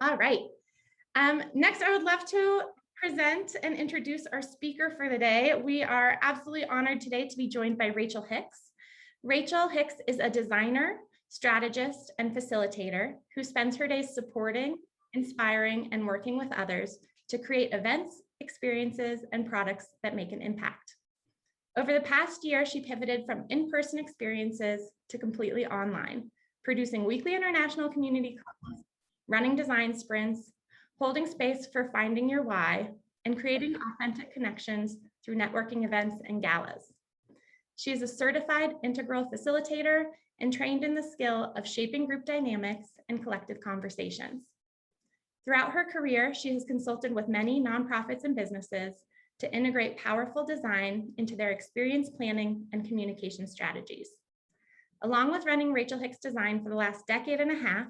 All right. Next, I would love to present and introduce our speaker for the day. We are absolutely honored today to be joined by Rachel Hicks. Rachel Hicks is a designer, strategist, and facilitator who spends her days supporting, inspiring, and working with others to create events, experiences, and products that make an impact. Over the past year, she pivoted from in-person experiences to completely online, producing weekly international community calls, running design sprints, holding space for finding your why, and creating authentic connections through networking events and galas. She is a certified integral facilitator and trained in the skill of shaping group dynamics and collective conversations. Throughout her career, she has consulted with many nonprofits and businesses to integrate powerful design into their experience planning and communication strategies. Along with running Rachel Hicks Design for the last decade and a half,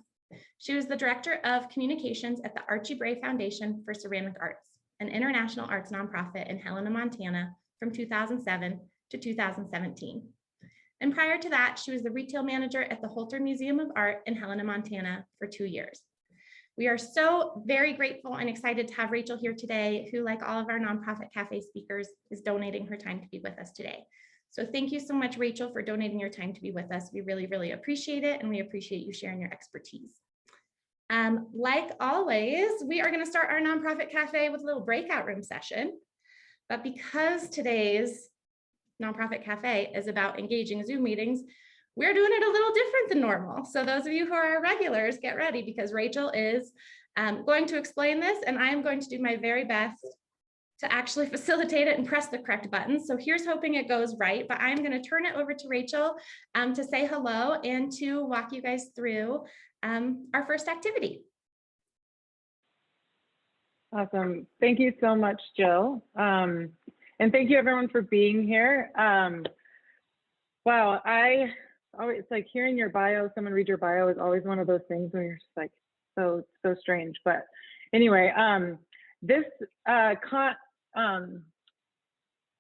she was the director of communications at the Archie Bray Foundation for Ceramic Arts, an international arts nonprofit in Helena, Montana, from 2007 to 2017. And prior to that, she was the retail manager at the Holter Museum of Art in Helena, Montana for 2 years. We are so very grateful and excited to have Rachel here today, who, like all of our nonprofit cafe speakers, is donating her time to be with us today. So thank you so much, Rachel, for donating your time to be with us. We really, really appreciate it, and we appreciate you sharing your expertise. Like always, we are going to start our nonprofit cafe with a little breakout room session. But because today's nonprofit cafe is about engaging Zoom meetings, we're doing it a little different than normal. So those of you who are regulars, get ready, because Rachel is going to explain this, and I am going to do my very best to actually facilitate it and press the correct button. So here's hoping it goes right, but I'm going to turn it over to Rachel to say hello and to walk you guys through our first activity. Awesome. Thank you so much, Jill. And thank you everyone for being here. Wow, it's like hearing your bio, someone read your bio is always one of those things where you're just like, so strange. But anyway, the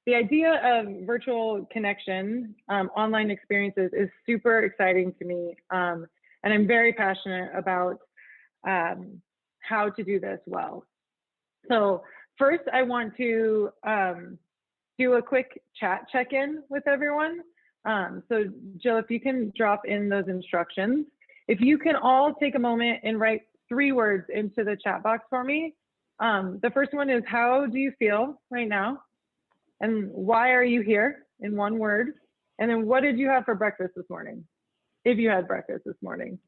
idea of virtual connection, online experiences is super exciting to me. And I'm very passionate about how to do this well. So first, I want to do a quick chat check-in with everyone. So Jill, if you can drop in those instructions. If you can all take a moment and write 3 words into the chat box for me. The first one is, how do you feel right now? And why are you here, in 1 word? And then what did you have for breakfast this morning? If you had breakfast this morning.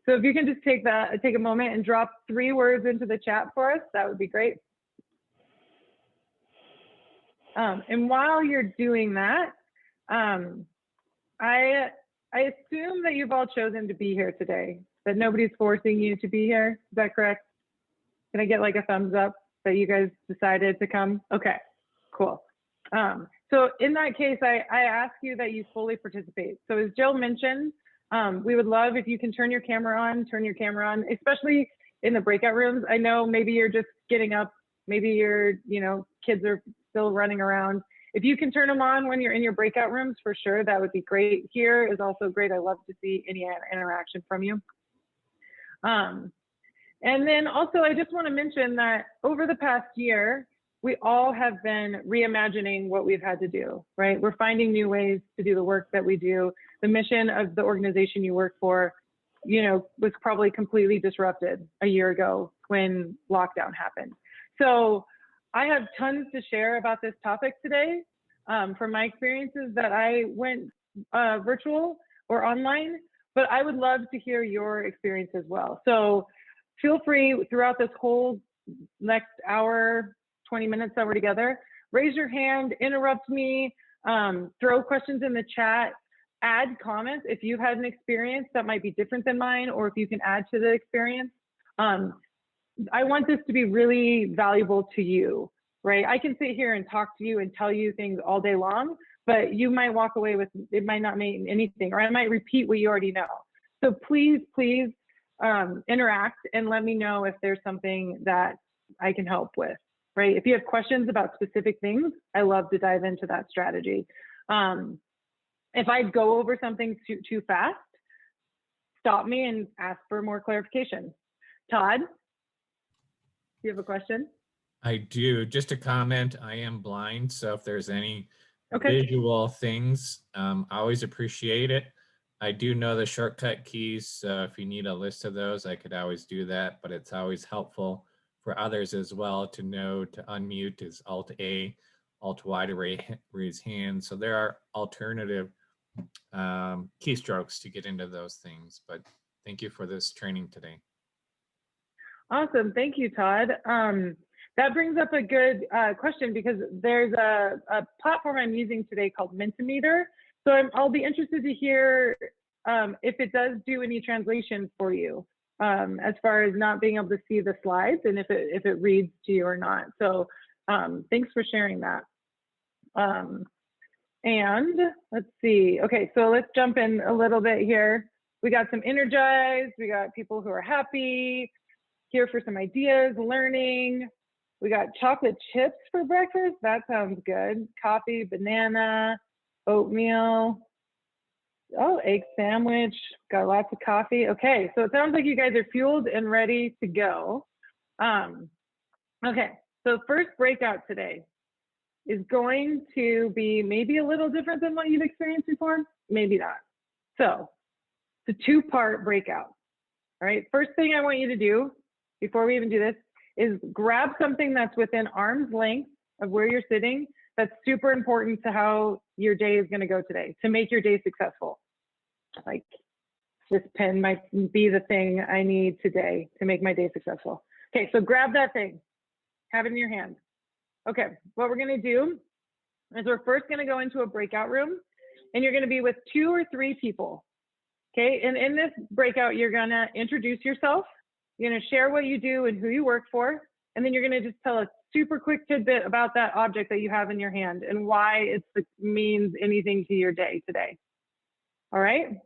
So if you can just take a moment and drop 3 words into the chat for us, that would be great. And while you're doing that, I assume that you've all chosen to be here today, that nobody's forcing you to be here. Is that correct? Can I get like a thumbs up that you guys decided to come? Okay, cool. So in that case, I ask you that you fully participate. So as Jill mentioned, we would love if you can turn your camera on, especially in the breakout rooms. I know maybe you're just getting up, maybe your kids are still running around. If you can turn them on when you're in your breakout rooms, for sure, that would be great. Here is also great. I love to see any interaction from you. And then also, I just want to mention that over the past year, we all have been reimagining what we've had to do, right? We're finding new ways to do the work that we do. The mission of the organization you work for, was probably completely disrupted a year ago when lockdown happened. So I have tons to share about this topic today from my experiences that I went virtual or online, but I would love to hear your experience as well. So feel free throughout this whole next hour, 20 minutes that we're together, raise your hand, interrupt me, throw questions in the chat, add comments if you've had an experience that might be different than mine, or if you can add to the experience. I want this to be really valuable to you, right? I can sit here and talk to you and tell you things all day long, but you might walk away with, it might not mean anything, or I might repeat what you already know. So please, please interact and let me know if there's something that I can help with, right? If you have questions about specific things, I love to dive into that strategy. If I go over something too fast, stop me and ask for more clarification. Todd, do you have a question? I do. Just a comment, I am blind, so if there's any Okay. visual things, I always appreciate it. I do know the shortcut keys, so if you need a list of those, I could always do that, but it's always helpful for others as well to know to unmute is Alt-A, Alt-Y to raise hand. So there are alternative keystrokes to get into those things, but thank you for this training today. Awesome. Thank you, Todd. That brings up a good question because there's a platform I'm using today called Mentimeter. So I'll be interested to hear if it does do any translation for you as far as not being able to see the slides and if it reads to you or not. So thanks for sharing that. And let's see. Okay, so let's jump in a little bit here. We got some energized. We got people who are happy, here for some ideas, learning. We got chocolate chips for breakfast. That sounds good. Coffee, banana, oatmeal. Oh, egg sandwich. Got lots of coffee. Okay, so it sounds like you guys are fueled and ready to go. Okay, so first breakout today is going to be maybe a little different than what you've experienced before, maybe not. So it's a two-part breakout. All right, first thing I want you to do before we even do this is grab something that's within arm's length of where you're sitting that's super important to how your day is going to go today, to make your day successful. Like this pen might be the thing I need today to make my day successful. Okay, so grab that thing, have it in your hand. Okay, what we're going to do is we're first going to go into a breakout room and you're going to be with 2 or 3 people. Okay, and in this breakout, you're going to introduce yourself. You're going to share what you do and who you work for. And then you're going to just tell a super quick tidbit about that object that you have in your hand and why it means anything to your day today. All right.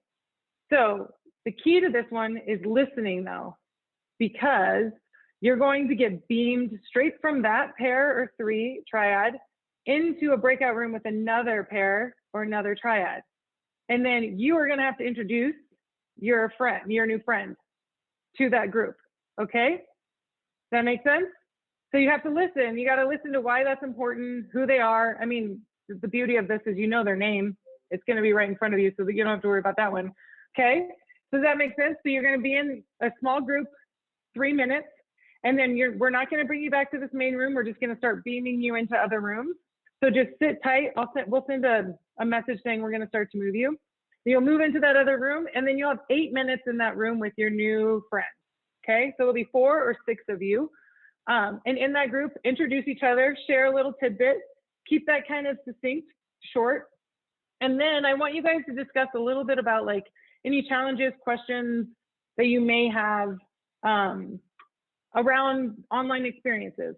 So the key to this one is listening though, because you're going to get beamed straight from that pair or 3 triad into a breakout room with another pair or another triad. And then you are going to have to introduce your friend, your new friend to that group. Okay. Does that make sense? So you have to listen. You got to listen to why that's important, who they are. I mean, the beauty of this is you know their name. It's going to be right in front of you so that you don't have to worry about that one. Okay. Does that make sense? So you're going to be in a small group, 3 minutes, and then we're not going to bring you back to this main room. We're just going to start beaming you into other rooms. So just sit tight. We'll send a message saying we're going to start to move you. You'll move into that other room, and then you'll have 8 minutes in that room with your new friend. Okay, so it'll be 4 or 6 of you. And in that group, introduce each other, share a little tidbit, keep that kind of succinct, short. And then I want you guys to discuss a little bit about like any challenges, questions that you may have around online experiences.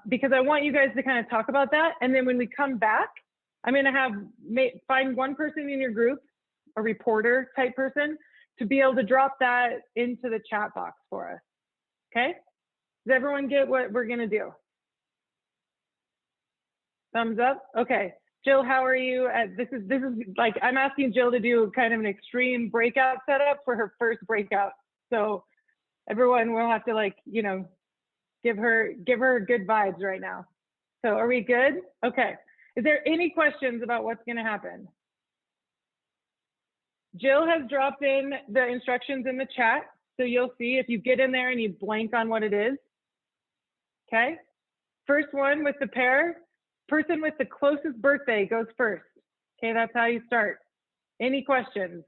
Because I want you guys to kind of talk about that. And then when we come back, I'm going to find one person in your group, a reporter type person, to be able to drop that into the chat box for us. Okay? Does everyone get what we're going to do? Thumbs up? Okay. Jill, how are you? This is like, I'm asking Jill to do kind of an extreme breakout setup for her first breakout. So everyone will have to like, you know, give her good vibes right now. So are we good? Okay. Is there any questions about what's going to happen? Jill has dropped in the instructions in the chat. So you'll see if you get in there and you blank on what it is. Okay. First one with the pair, person with the closest birthday goes first. Okay, that's how you start. Any questions?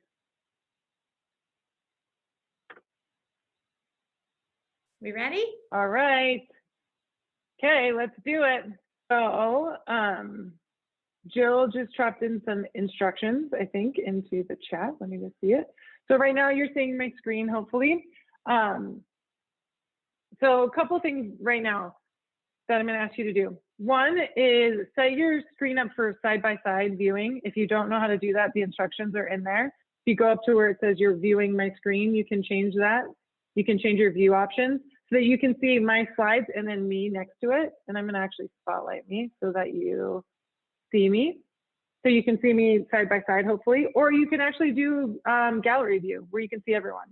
We ready? All right. Okay, let's do it. So Jill just dropped in some instructions, I think, into the chat. Let me just see it. So right now you're seeing my screen, hopefully. So a couple things right now that I'm going to ask you to do. One is set your screen up for side-by-side viewing. If you don't know how to do that, the instructions are in there. If you go up to where it says you're viewing my screen, you can change that. You can change your view options so that you can see my slides and then me next to it. And I'm going to actually spotlight me so that you see me. So you can see me side by side, hopefully, or you can actually do gallery view where you can see everyone.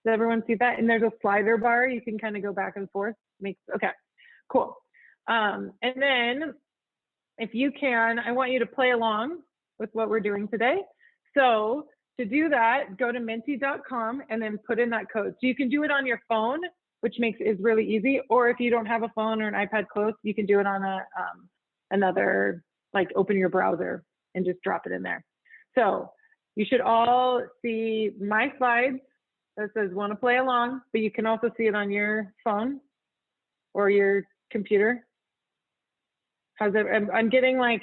Does everyone see that? And there's a slider bar. You can kind of go back and forth. Okay, cool. And then if you can, I want you to play along with what we're doing today. So to do that, go to menti.com and then put in that code. So you can do it on your phone, which is really easy. Or if you don't have a phone or an iPad close, you can do it on another, like open your browser and just drop it in there. So you should all see my slides that says want to play along, but you can also see it on your phone or your computer. How's it? I'm getting like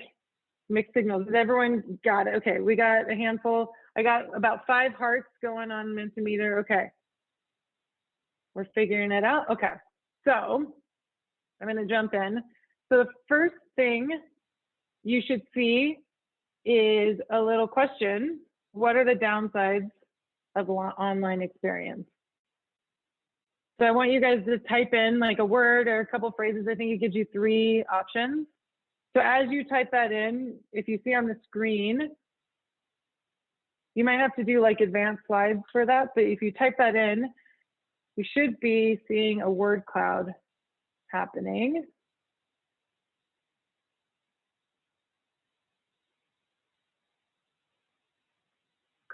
mixed signals. Has everyone got it? Okay, we got a handful. I got about 5 hearts going on Mentimeter. Okay, we're figuring it out. Okay, so I'm going to jump in. So the first thing you should see is a little question. What are the downsides of online experience? So I want you guys to type in like a word or a couple phrases. I think it gives you 3 options. So as you type that in, if you see on the screen, you might have to do like advanced slides for that, but if you type that in, you should be seeing a word cloud happening.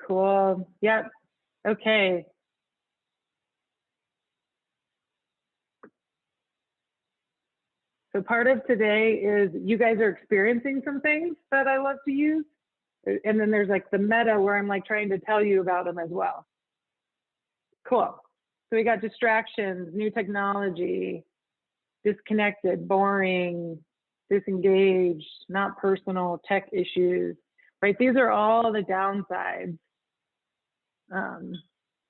Cool. Yep. Okay. So part of today is you guys are experiencing some things that I love to use. And then there's like the meta where I'm like trying to tell you about them as well. Cool. So we got distractions, new technology, disconnected, boring, disengaged, not personal, tech issues, right? These are all the downsides.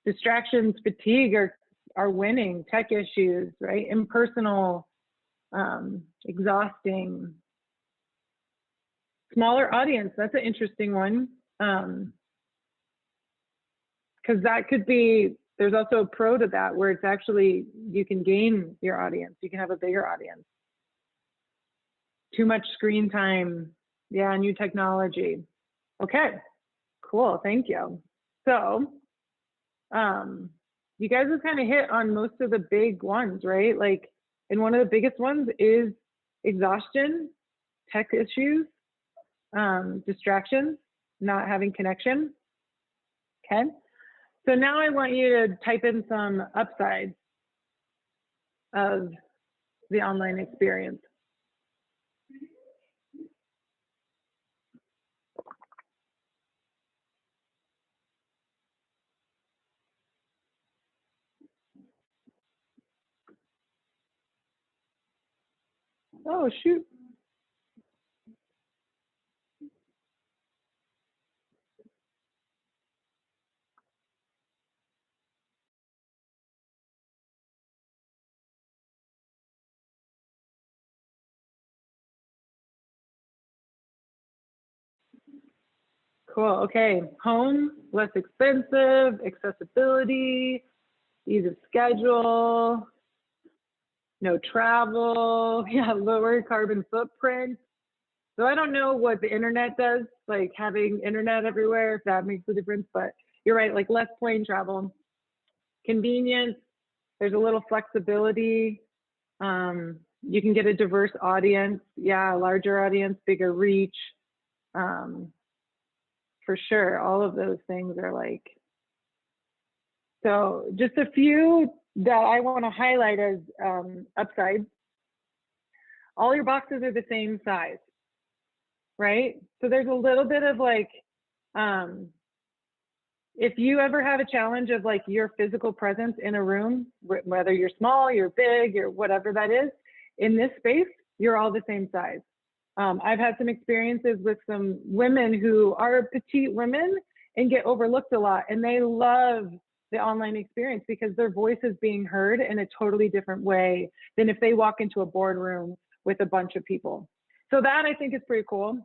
Distractions, fatigue are winning, tech issues, right? Impersonal, exhausting. Smaller audience, that's an interesting one. Because that could be, there's also a pro to that where it's actually, you can gain your audience. You can have a bigger audience. Too much screen time. Yeah, new technology. Okay, cool, thank you. So, you guys have kind of hit on most of the big ones, right? Like, and one of the biggest ones is exhaustion, tech issues, distractions, not having connection. Okay, so now I want you to type in some upsides of the online experience. Oh, shoot. Cool, okay. Home, less expensive, accessibility, ease of schedule, no travel, yeah, lower carbon footprint. So I don't know what the internet does, like having internet everywhere, if that makes a difference, but you're right, like less plane travel. Convenience, there's a little flexibility. You can get a diverse audience, yeah, larger audience, bigger reach. For sure, all of those things are like, so just a few that I want to highlight as upsides. All your boxes are the same size, right? So there's a little bit of like, if you ever have a challenge of like your physical presence in a room, whether you're small, you're big, or whatever that is, in this space, you're all the same size. I've had some experiences with some women who are petite women and get overlooked a lot, and they love the online experience because their voice is being heard in a totally different way than if they walk into a boardroom with a bunch of people. So that I think is pretty cool.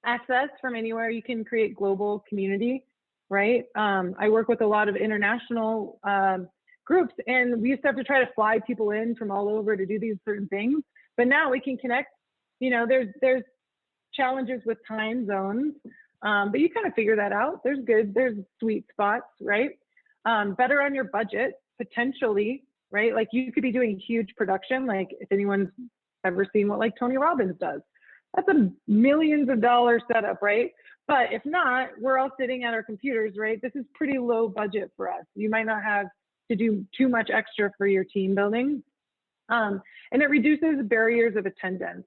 Access from anywhere, you can create global community, right? I work with a lot of international groups, and we used to have to try to fly people in from all over to do these certain things, but now we can connect. You know, there's challenges with time zones, but you kind of figure that out. There's sweet spots, right? better on your budget, potentially, right? Like you could be doing huge production. Like if anyone's ever seen what like Tony Robbins does, that's a millions of dollars setup, right? But if not, we're all sitting at our computers, right? This is pretty low budget for us. You might not have to do too much extra for your team building. And it reduces barriers of attendance,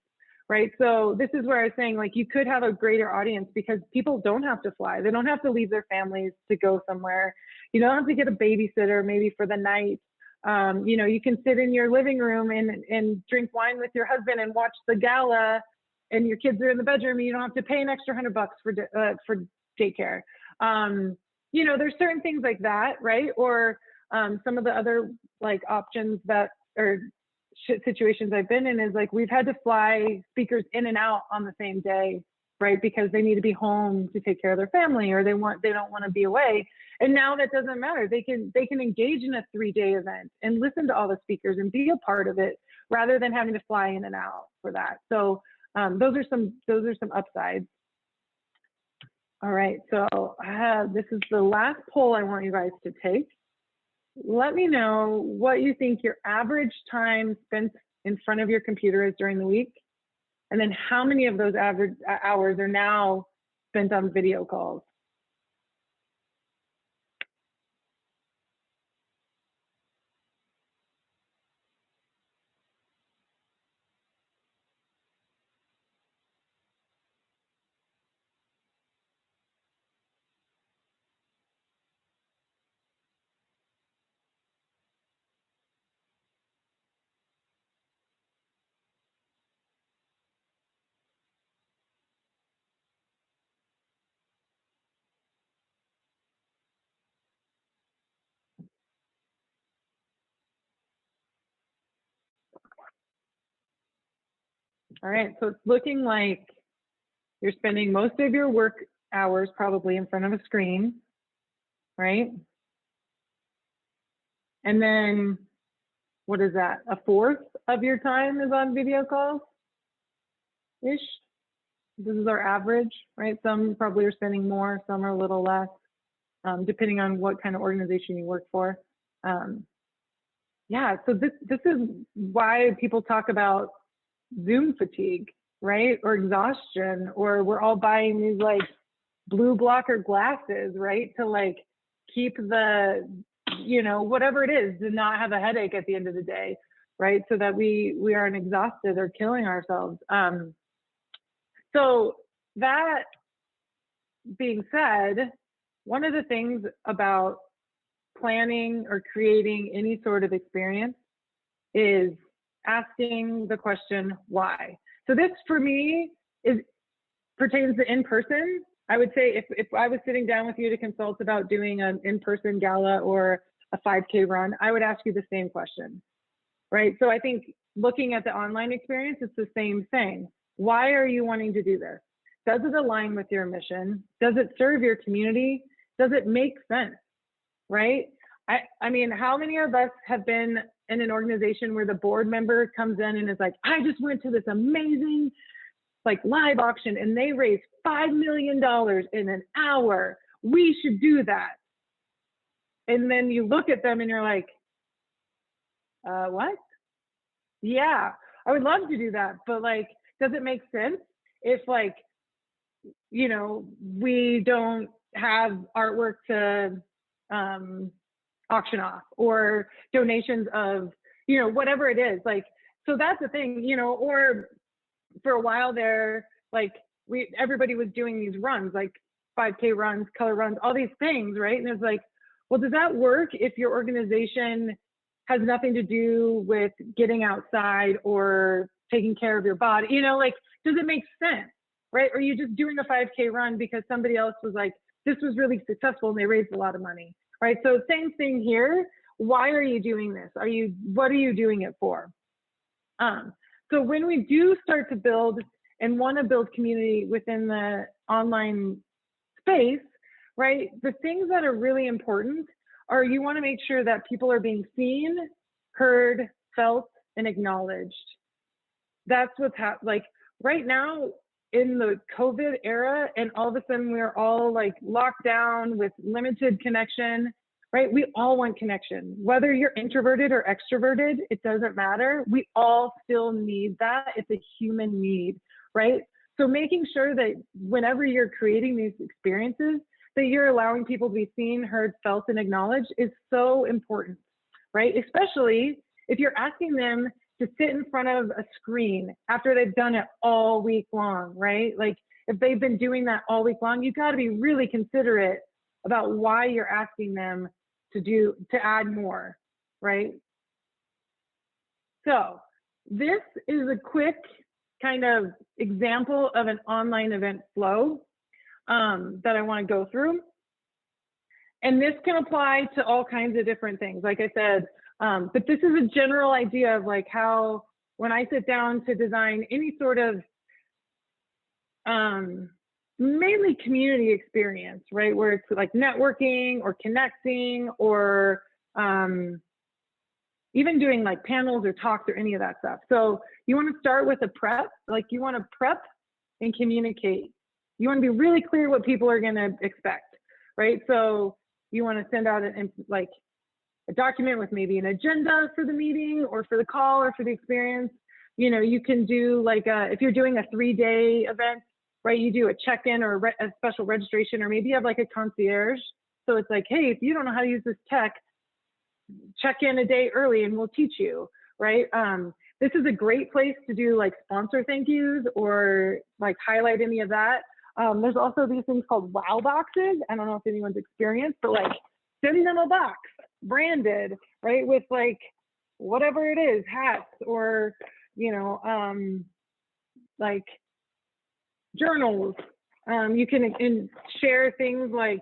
right? So this is where I was saying, like, you could have a greater audience because people don't have to fly. They don't have to leave their families to go somewhere. You don't have to get a babysitter maybe for the night. You know, you can sit in your living room and drink wine with your husband and watch the gala, and your kids are in the bedroom and you don't have to pay an extra $100 for daycare. You know, there's certain things like that, right? Or some of the other like options that or situations I've been in is like we've had to fly speakers in and out on the same day, right? Because they need to be home to take care of their family, or they don't want to be away. And now that doesn't matter. They can engage in a 3-day event and listen to all the speakers and be a part of it rather than having to fly in and out for that. So those are some upsides. All right, so this is the last poll I want you guys to take. Let me know what you think your average time spent in front of your computer is during the week, and then how many of those average hours are now spent on video calls. All right, so it's looking like you're spending most of your work hours probably in front of a screen, right? And then what is that? 1/4 of your time is on video calls-ish. This is our average, right? Some probably are spending more, some are a little less, depending on what kind of organization you work for. Yeah, so this is why people talk about Zoom fatigue, right? Or exhaustion, or we're all buying these like blue blocker glasses, right? To like keep the, you know, whatever it is, to not have a headache at the end of the day, right? So that we aren't exhausted or killing ourselves. So that being said, one of the things about planning or creating any sort of experience is asking the question, why? So this for me pertains to in-person. I would say if I was sitting down with you to consult about doing an in-person gala or a 5K run, I would ask you the same question, right? So I think looking at the online experience, it's the same thing. Why are you wanting to do this? Does it align with your mission? Does it serve your community? Does it make sense, right? I mean, how many of us have been in an organization where the board member comes in and is like, I just went to this amazing like live auction and they raised $5 million in an hour. We should do that. And then you look at them and you're like, what? Yeah, I would love to do that. But like, does it make sense if like, you know, we don't have artwork to auction off or donations of, you know, whatever it is, like, so that's the thing, you know. Or for a while there, like everybody was doing these runs, like 5K runs, color runs, all these things, right? And it's like, well, does that work if your organization has nothing to do with getting outside or taking care of your body? You know, like, does it make sense, right? Or are you just doing a 5K run because somebody else was like, this was really successful and they raised a lot of money, right? So same thing here. Why are you doing this? What are you doing it for? So when we do start to build and want to build community within the online space, right? The things that are really important are you want to make sure that people are being seen, heard, felt, and acknowledged. That's what's like right now in the COVID era, and all of a sudden we're all like locked down with limited connection, right? We all want connection. Whether you're introverted or extroverted, it doesn't matter. We all still need that. It's a human need, right? So making sure that whenever you're creating these experiences, that you're allowing people to be seen, heard, felt, and acknowledged is so important, right? Especially if you're asking them to sit in front of a screen after they've done it all week long, right? Like if they've been doing that all week long, you've got to be really considerate about why you're asking them to add more, right? So this is a quick kind of example of an online event flow that I want to go through. And this can apply to all kinds of different things, like I said, but this is a general idea of like how, when I sit down to design any sort of mainly community experience, right? Where it's like networking or connecting or even doing like panels or talks or any of that stuff. So you want to start with a prep, like you want to prep and communicate. You want to be really clear what people are going to expect, right? So you want to send out like a document with maybe an agenda for the meeting or for the call or for the experience. You know, you can do like if you're doing a 3-day event, right? You do a check-in or a special registration, or maybe you have like a concierge. So it's like, hey, if you don't know how to use this tech, check in a day early and we'll teach you, right? This is a great place to do like sponsor thank yous or like highlight any of that. There's also these things called wow boxes. I don't know if anyone's experienced, but like send them a box branded, right? With like whatever it is, hats or, you know, like journals. You can share things like,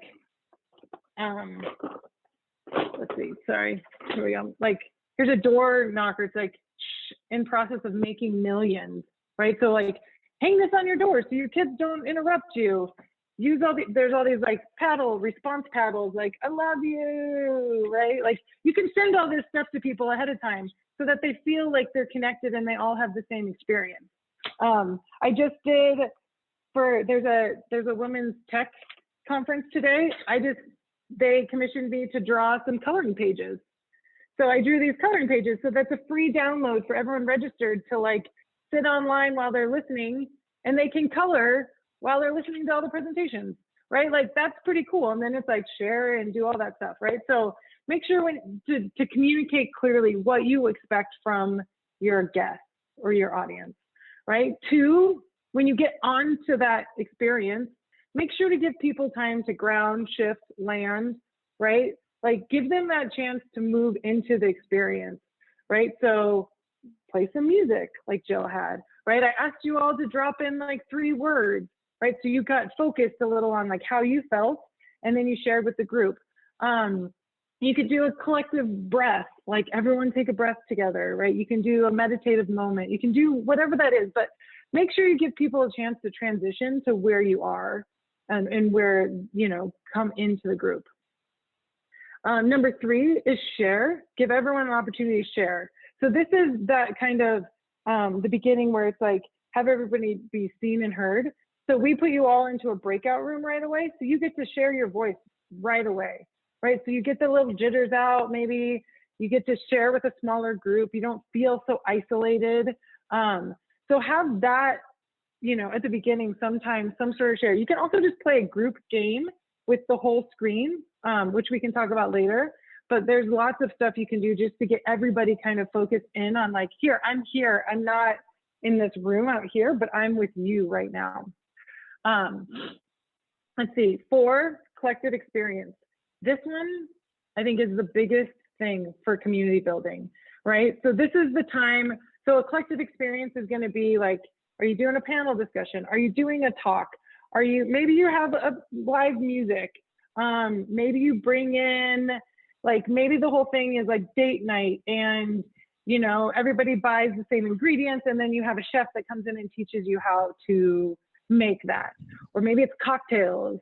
let's see, sorry, here we go. Like here's a door knocker. It's like in process of making millions, right? So like hang this on your door so your kids don't interrupt you. Use there's all these like response paddles, like I love you, right? Like you can send all this stuff to people ahead of time so that they feel like they're connected and they all have the same experience. I just did there's a women's tech conference today. They commissioned me to draw some coloring pages. So I drew these coloring pages. So that's a free download for everyone registered to like sit online while they're listening, and they can color while they're listening to all the presentations, right? Like that's pretty cool. And then it's like share and do all that stuff, right? So make sure to communicate clearly what you expect from your guests or your audience, right? 2, when you get onto that experience, make sure to give people time to ground, shift, land, right? Like give them that chance to move into the experience, right? So play some music like Jill had, right? I asked you all to drop in like 3 words, right? So you got focused a little on like how you felt, and then you shared with the group. You could do a collective breath, like everyone take a breath together, right? You can do a meditative moment. You can do whatever that is, but make sure you give people a chance to transition to where you are and where, you know, come into the group. Number 3 is share. Give everyone an opportunity to share. So this is that kind of the beginning where it's like, have everybody be seen and heard. So we put you all into a breakout room right away. So you get to share your voice right away, right? So you get the little jitters out, maybe you get to share with a smaller group. You don't feel so isolated. So have that, you know, at the beginning, sometimes some sort of share. You can also just play a group game with the whole screen, which we can talk about later. But there's lots of stuff you can do just to get everybody kind of focused in on like, here, I'm here. I'm not in this room out here, but I'm with you right now. Let's see, 4, collective experience. This one, I think, is the biggest thing for community building, right? So this is the time. So a collective experience is going to be like, are you doing a panel discussion? Are you doing a talk? Maybe you have a live music. Maybe you bring in, like, maybe the whole thing is like date night and, you know, everybody buys the same ingredients and then you have a chef that comes in and teaches you how to make that. Or maybe it's cocktails.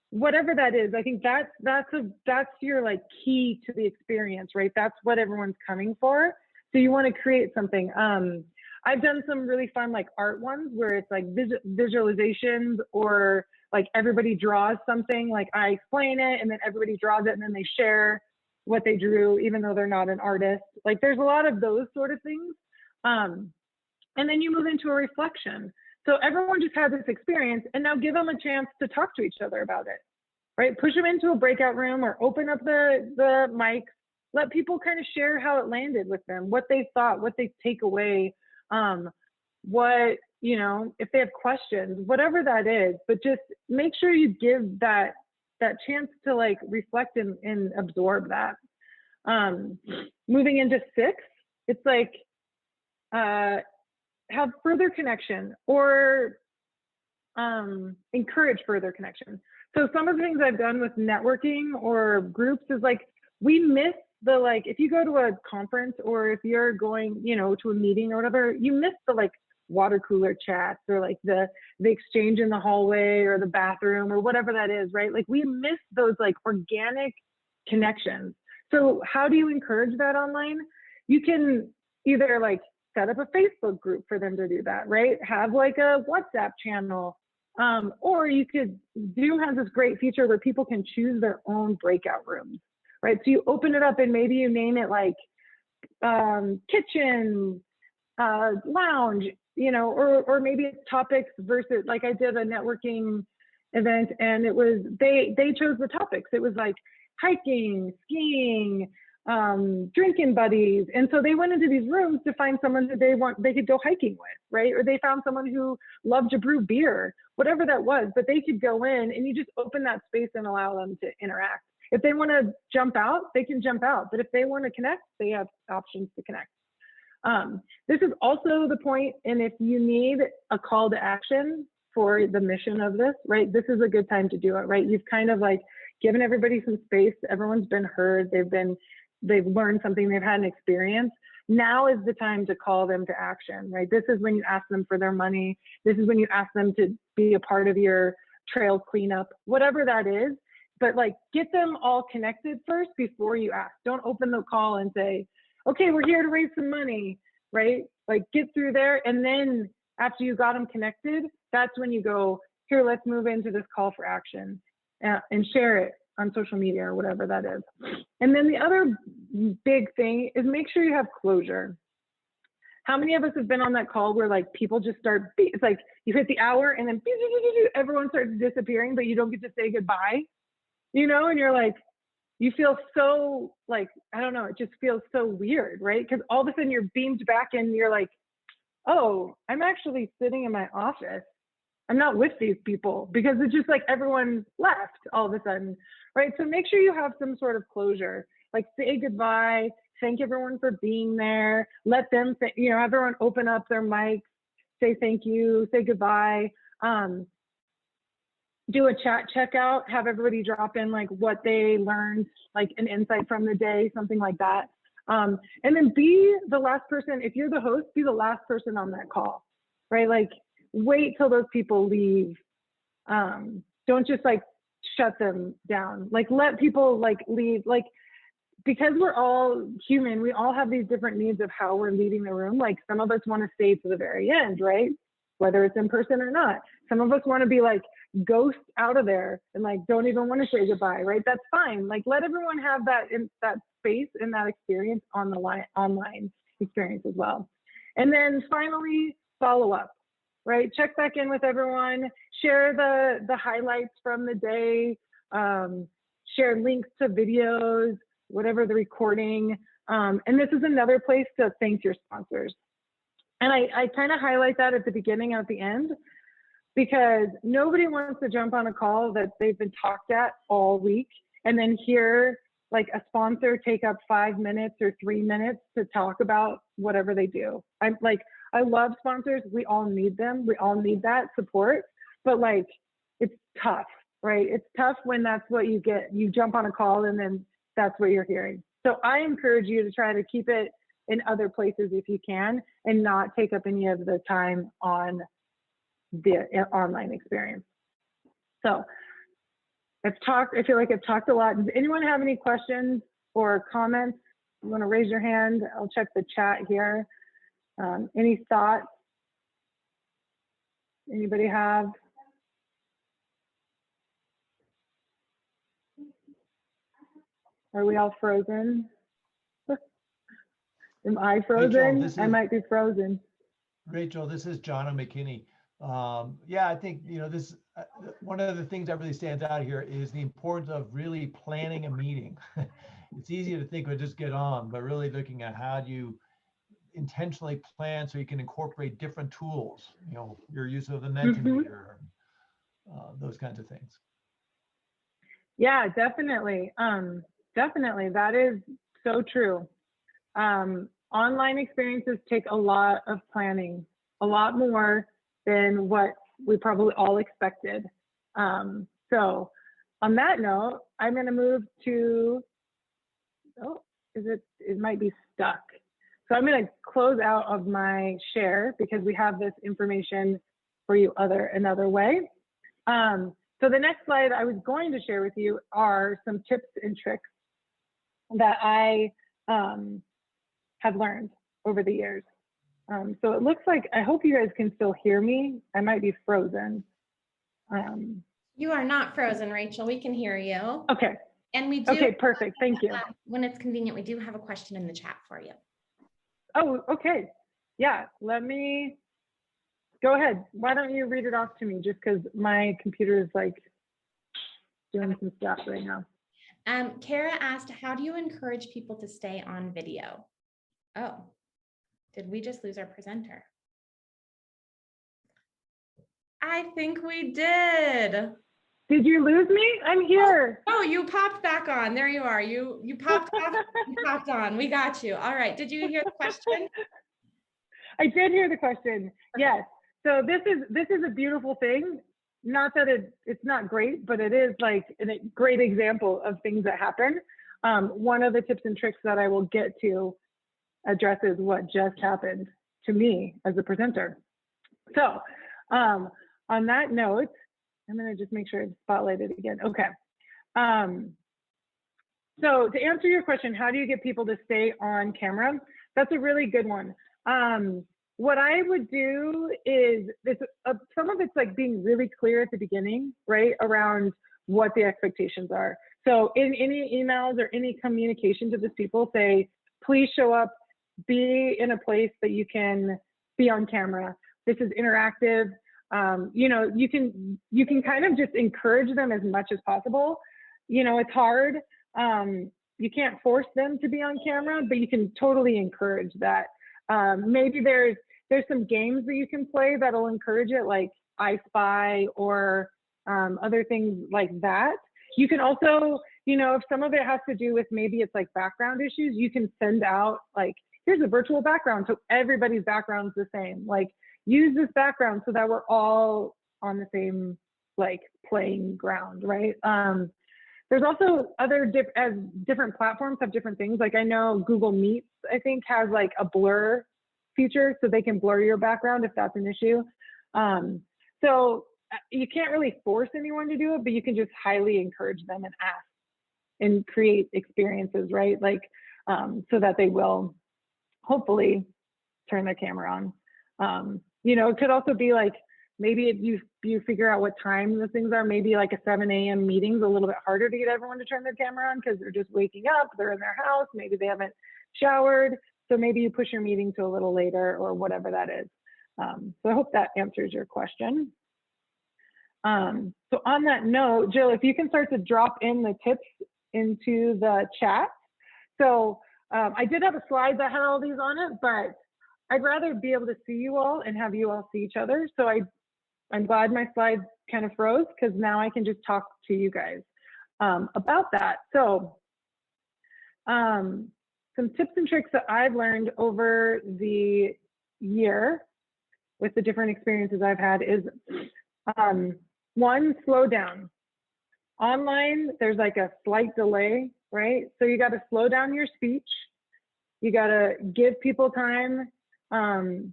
Whatever that is, I think that's your like key to the experience, right? That's what everyone's coming for. So you want to create something. I've done some really fun like art ones where it's like visualizations, or like everybody draws something, like I explain it and then everybody draws it and then they share what they drew, even though they're not an artist. Like there's a lot of those sort of things. And then you move into a reflection. So everyone just had this experience, and now give them a chance to talk to each other about it, right? Push them into a breakout room or open up the mic. Let people kind of share how it landed with them, what they thought, what they take away, what, you know, if they have questions, whatever that is. But just make sure you give that chance to like reflect and absorb that. Moving into 6, it's like, have further connection, or encourage further connection. So some of the things I've done with networking or groups is like, we miss the, like, if you go to a conference or if you're going, you know, to a meeting or whatever, you miss the like water cooler chats or like the exchange in the hallway or the bathroom or whatever that is, right? Like we miss those like organic connections. So how do you encourage that online? You can either like set up a Facebook group for them to do that, right? Have like a WhatsApp channel. Or you could, Zoom has this great feature where people can choose their own breakout rooms, right? So you open it up and maybe you name it like kitchen, lounge, you know, or maybe it's topics versus, like I did a networking event and it was, they chose the topics. It was like hiking, skiing, drinking buddies. And so they went into these rooms to find someone that they could go hiking with, right? Or they found someone who loved to brew beer, whatever that was, but they could go in and you just open that space and allow them to interact. If they want to jump out, they can jump out. But if they want to connect, they have options to connect. This is also the point, and if you need a call to action for the mission of this, right, this is a good time to do it, right? You've kind of like given everybody some space. Everyone's been heard. They've learned something. They've had an experience. Now is the time to call them to action, right? This is when you ask them for their money. This is when you ask them to be a part of your trail cleanup, whatever that is. But like, get them all connected first before you ask. Don't open the call and say, okay, we're here to raise some money, right? Like get through there. And then after you got them connected, that's when you go, here, let's move into this call for action and share it on social media or whatever that is. And then the other big thing is make sure you have closure. How many of us have been on that call where like people just start, it's like you hit the hour and then everyone starts disappearing, but you don't get to say goodbye, you know, and you're like, you feel so like, I don't know, it just feels so weird, right? Because all of a sudden you're beamed back and you're like, oh, I'm actually sitting in my office. I'm not with these people, because it's just like everyone left all of a sudden, right? So make sure you have some sort of closure, like say goodbye, thank everyone for being there, let them say, you know, everyone open up their mics, say thank you, say goodbye, do a chat checkout, have everybody drop in like what they learned, like an insight from the day, something like that. And then be the last person, if you're the host, be the last person on that call, right? Like wait till those people leave. Don't just like shut them down. Like let people like leave, like, because we're all human, we all have these different needs of how we're leaving the room. Like some of us want to stay to the very end, right? Whether it's in person or not. Some of us want to be like ghost out of there and like don't even want to say goodbye, right? That's fine. Like let everyone have that in that space and that experience on the online experience as well. And then finally, follow up, right? Check back in with everyone, share the highlights from the day, share links to videos, whatever the recording. And this is another place to thank your sponsors. And I kind of highlight that at the beginning and at the end, because nobody wants to jump on a call that they've been talked at all week and then hear like a sponsor take up 5 minutes or 3 minutes to talk about whatever they do. I love sponsors. We all need them. We all need that support, but like, it's tough, right? It's tough when that's what you get. You jump on a call and then that's what you're hearing. So I encourage you to try to keep it in other places if you can, and not take up any of the time on the online experience. So I feel like I've talked a lot. Does anyone have any questions or comments? You want to raise your hand? I'll check the chat here. Any thoughts? Anybody have? Are we all frozen? Am I frozen? I might be frozen. Rachel, this is John McKinney. Yeah, I think, this one of the things that really stands out here is the importance of really planning a meeting. It's easy to think we'll just get on, but really looking at how do you intentionally plan so you can incorporate different tools, your use of the Mentimeter, those kinds of things. Yeah, definitely. Definitely. That is so true. Online experiences take a lot of planning, a lot more than what we probably all expected. So on that note, I'm going to move to, it might be stuck. So I'm going to close out of my share because we have this information for you another way. So the next slide I was going to share with you are some tips and tricks that I have learned over the years. So it looks like, I hope you guys can still hear me. I might be frozen. You are not frozen, Rachel. We can hear you. Okay. And we do. Okay, perfect. Thank you. When it's convenient, we do have a question in the chat for you. Oh, okay. Yeah, let me go ahead. Why don't you read it off to me just because my computer is like doing some stuff right now. Kara asked, how do you encourage people to stay on video? Oh, did we just lose our presenter? I think we did. Did you lose me? I'm here. Oh, you popped back on. There you are. You popped off, you popped on. We got you. All right. Did you hear the question? I did hear the question. Yes. So this is a beautiful thing. Not that it's not great, but it is like a great example of things that happen. One of the tips and tricks that I will get to addresses what just happened to me as a presenter. So on that note, I'm going to just make sure it's spotlighted again. Okay. So to answer your question, how do you get people to stay on camera? That's a really good one. What I would do is some of it's like being really clear at the beginning, right, around what the expectations are. So in any emails or any communication to these people, say, please show up, be in a place that you can be on camera. This is interactive. You can kind of just encourage them as much as possible. It's hard. You can't force them to be on camera, but you can totally encourage that. Maybe there's some games that you can play that'll encourage it, like I Spy or other things like that. You can also, if some of it has to do with maybe it's like background issues, you can send out like, here's a virtual background. So everybody's background's the same. Like use this background so that we're all on the same like playing ground, right? There's also as different platforms have different things. Like I know Google Meets, I think, has like a blur feature so they can blur your background if that's an issue. So you can't really force anyone to do it, but you can just highly encourage them and ask and create experiences, right? Like, so that they will hopefully turn their camera on. It could also be like, maybe if you figure out what time the things are, maybe like a 7 a.m. meeting's a little bit harder to get everyone to turn their camera on because they're just waking up, they're in their house, maybe they haven't showered. So maybe you push your meeting to a little later or whatever that is. So I hope that answers your question. So on that note, Jill, if you can start to drop in the tips into the chat. So I did have a slide that had all these on it, but I'd rather be able to see you all and have you all see each other. So I'm glad my slide kind of froze because now I can just talk to you guys about that. So some tips and tricks that I've learned over the year with the different experiences I've had is one, slow down. Online, there's like a slight delay, right? So you got to slow down your speech. You got to give people time,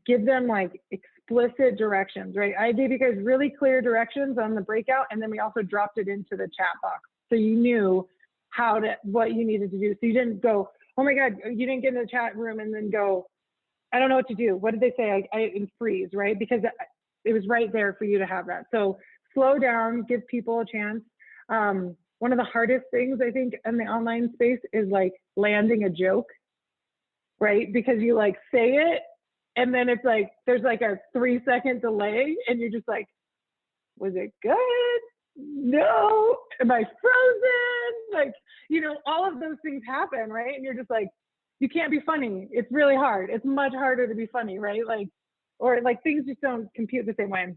give them like explicit directions, right? I gave you guys really clear directions on the breakout, and then we also dropped it into the chat box. So you knew what you needed to do. So you didn't go, oh my God, you didn't get in the chat room and then go, I don't know what to do. What did they say? And freeze, right? Because it was right there for you to have that. So slow down, give people a chance. One of the hardest things I think in the online space is like landing a joke, right? Because you like say it and then it's like, there's like a 3-second delay and you're just like, was it good? No. Am I frozen? Like, you know, all of those things happen, right? And you're just like, you can't be funny. It's really hard. It's much harder to be funny, right? Like, or like things just don't compute the same way.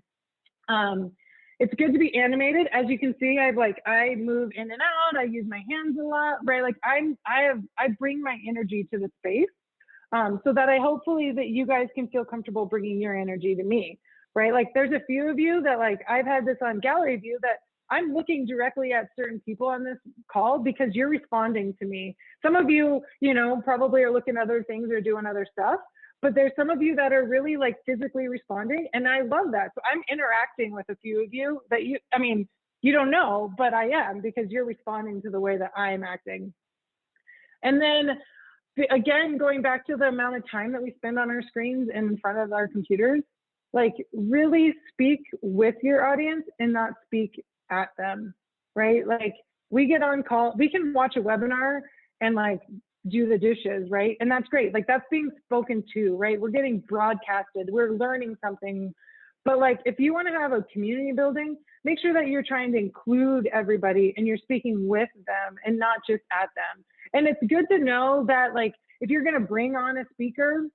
It's good to be animated. As you can see, I move in and out. I use my hands a lot, right? Like I bring my energy to the space, so that hopefully that you guys can feel comfortable bringing your energy to me, right? Like there's a few of you that like, I've had this on gallery view that I'm looking directly at certain people on this call because you're responding to me. Some of you, you know, probably are looking at other things or doing other stuff, but there's some of you that are really like physically responding. And I love that. So I'm interacting with a few of you that you don't know, but I am, because you're responding to the way that I am acting. And then again, going back to the amount of time that we spend on our screens and in front of our computers, like really speak with your audience and not speak at them, right? Like we get on call, we can watch a webinar and like do the dishes, right? And that's great. Like that's being spoken to, right? We're getting broadcasted, we're learning something. But like, if you want to have a community building, make sure that you're trying to include everybody and you're speaking with them and not just at them. And it's good to know that like, if you're going to bring on a speaker,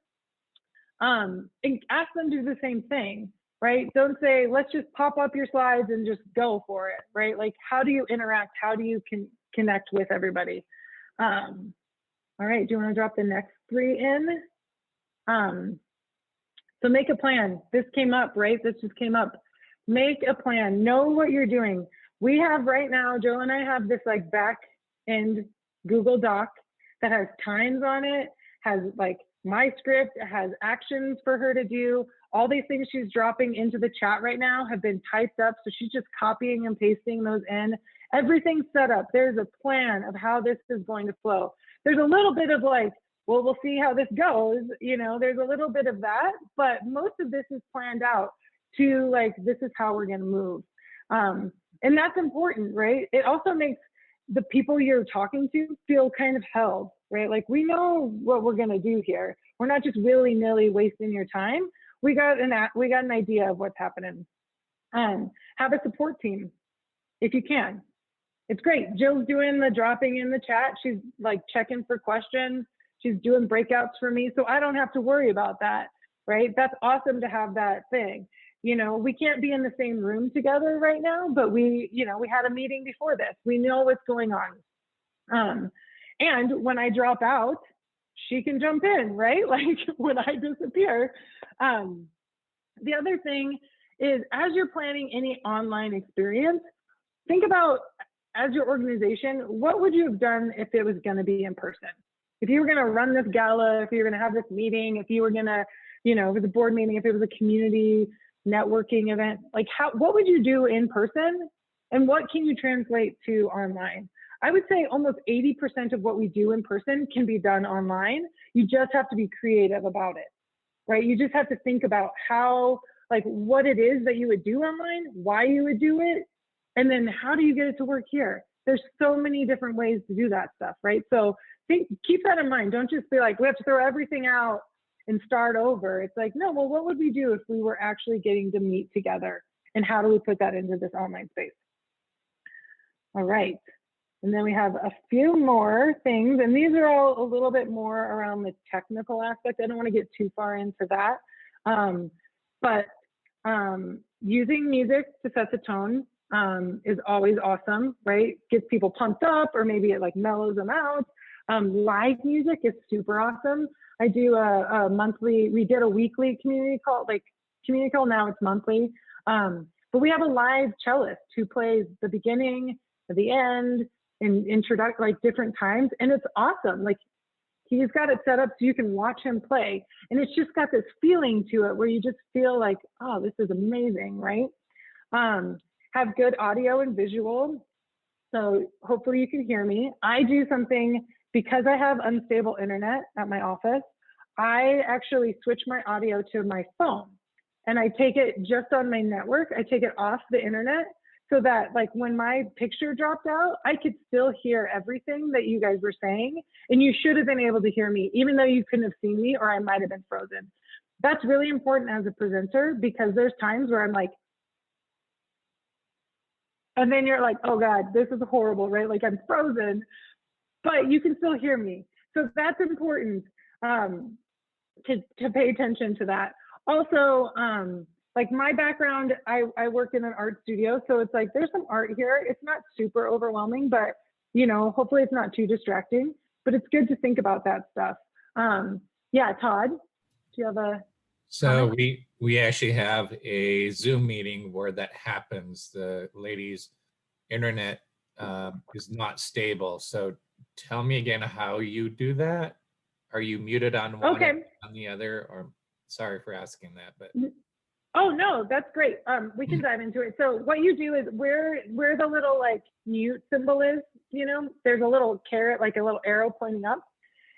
ask them to do the same thing, right? Don't say, let's just pop up your slides and just go for it, right? Like, how do you interact? How do you connect with everybody? All right, do you want to drop the next 3 in? So make a plan. This came up, right? This just came up. Make a plan. Know what you're doing. We have right now, Joe and I have this like back end Google Doc that has times on it, has like my script, has actions for her to do. All these things she's dropping into the chat right now have been typed up. So she's just copying and pasting those in. Everything's set up. There's a plan of how this is going to flow. There's a little bit of like, well, we'll see how this goes. You know, there's a little bit of that, but most of this is planned out to like, this is how we're going to move. And that's important, right? It also makes the people you're talking to feel kind of held, right? Like we know what we're going to do here. We're not just willy-nilly wasting your time. We got an idea of what's happening. Have a support team if you can. It's great. Jill's doing the dropping in the chat. She's like checking for questions. She's doing breakouts for me. So I don't have to worry about that, right? That's awesome to have that thing. You know, we can't be in the same room together right now, but we had a meeting before this. We know what's going on. And when I drop out, she can jump in, right? Like when I disappear. The other thing is, as you're planning any online experience, think about, as your organization, what would you have done if it was going to be in person? If you were going to run this gala, if you were going to have this meeting, if you were going to, you know, if it was a board meeting, if it was a community networking event, like what would you do in person and what can you translate to online? I would say almost 80% of what we do in person can be done online. You just have to be creative about it, right? You just have to think about how, like what it is that you would do online, why you would do it, and then how do you get it to work here? There's so many different ways to do that stuff, right? So keep that in mind. Don't just be like, we have to throw everything out and start over. It's like, no, well, what would we do if we were actually getting to meet together? And how do we put that into this online space? All right. And then we have a few more things, and these are all a little bit more around the technical aspect. I don't want to get too far into that. But using music to set the tone is always awesome, right? Gets people pumped up, or maybe it like mellows them out. Live music is super awesome. I do a monthly, we did a weekly community call, now it's monthly. But we have a live cellist who plays the beginning, the end, and introduction, like different times. And it's awesome. Like he's got it set up so you can watch him play. And it's just got this feeling to it where you just feel like, oh, this is amazing, right? Have good audio and visual. So hopefully you can hear me. I do something, because I have unstable internet at my office, I actually switch my audio to my phone and I take it just on my network. I take it off the internet so that like when my picture dropped out, I could still hear everything that you guys were saying. And you should have been able to hear me, even though you couldn't have seen me or I might have been frozen. That's really important as a presenter because there's times where I'm like, and then you're like, oh God, this is horrible, right? Like I'm frozen, but you can still hear me. So that's important to pay attention to that. Also, like my background, I work in an art studio. So it's like, there's some art here. It's not super overwhelming, but you know, hopefully it's not too distracting, but it's good to think about that stuff. Yeah, Todd, do you have a So comment? we actually have a Zoom meeting where that happens. The lady's internet is not stable. So tell me again how you do that. Are you muted on one and Okay. on the other? Or sorry for asking that, but Oh no, that's great. We can dive into it. So what you do is where the little like mute symbol is, you know, there's a little caret, like a little arrow pointing up.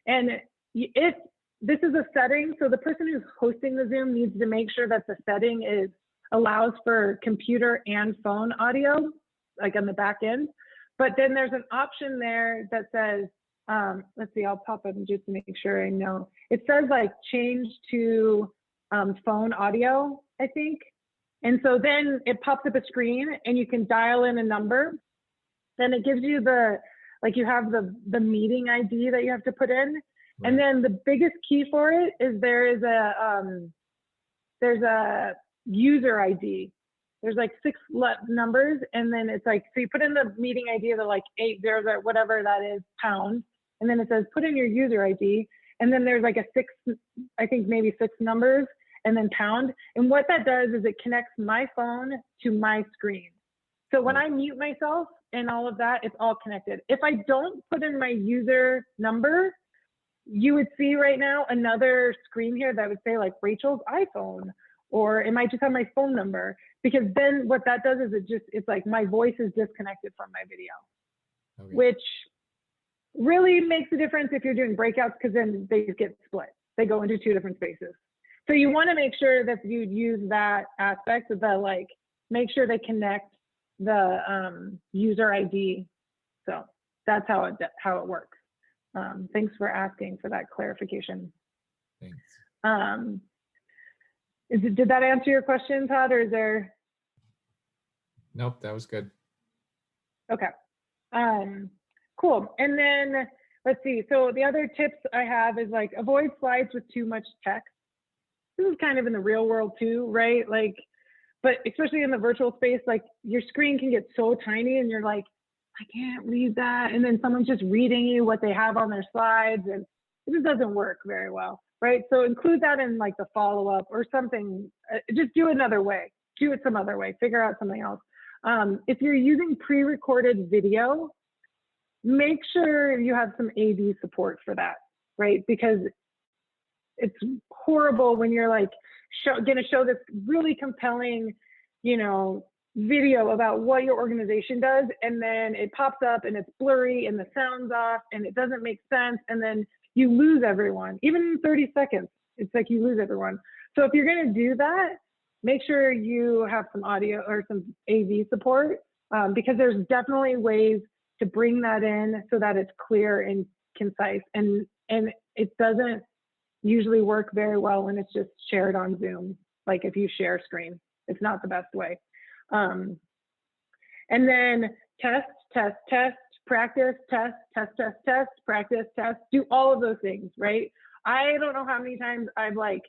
And if this is a setting, so the person who's hosting the Zoom needs to make sure that the setting allows for computer and phone audio, like on the back end. But then there's an option there that says, let's see, I'll pop up just to make sure I know. It says like change to phone audio, I think. And so then it pops up a screen and you can dial in a number. Then it gives you like you have the meeting ID that you have to put in. right. And then the biggest key for it is there's a user ID. There's like 6 numbers. And then it's like, so you put in the meeting ID of the like 800, whatever that is, pound. And then it says, put in your user ID. And then there's like a 6, I think maybe 6 numbers and then pound. And what that does is it connects my phone to my screen. So when I mute myself and all of that, it's all connected. If I don't put in my user number, you would see right now another screen here that would say like Rachel's iPhone, or it might just have my phone number, because then what that does is it's like my voice is disconnected from my video, Okay. which really makes a difference if you're doing breakouts, because then they get split. They go into 2 different spaces. So you want to make sure that you use that aspect of the like, make sure they connect the user ID. So that's how it works. Thanks for asking for that clarification. Thanks. Did that answer your question, Todd, or is there? Nope, that was good. Okay. Cool. And then let's see. So the other tips I have is like avoid slides with too much text. This is kind of in the real world too, right? Like, but especially in the virtual space, like your screen can get so tiny and you're like, I can't read that. And then someone's just reading you what they have on their slides, and it just doesn't work very well, right? So include that in like the follow-up or something. Just do it another way. Do it some other way. Figure out something else. If you're using pre-recorded video, make sure you have some AV support for that, right? Because it's horrible when you're like going to show this really compelling, you know, video about what your organization does, and then it pops up and it's blurry and the sound's off and it doesn't make sense, and then you lose everyone. Even in 30 seconds, it's like you lose everyone. So if you're going to do that, make sure you have some audio or some AV support, because there's definitely ways to bring that in so that it's clear and concise, and it doesn't usually work very well when it's just shared on Zoom. Like if you share screen, it's not the best way. And then test, practice, test, practice, test, do all of those things, right? I don't know how many times I've like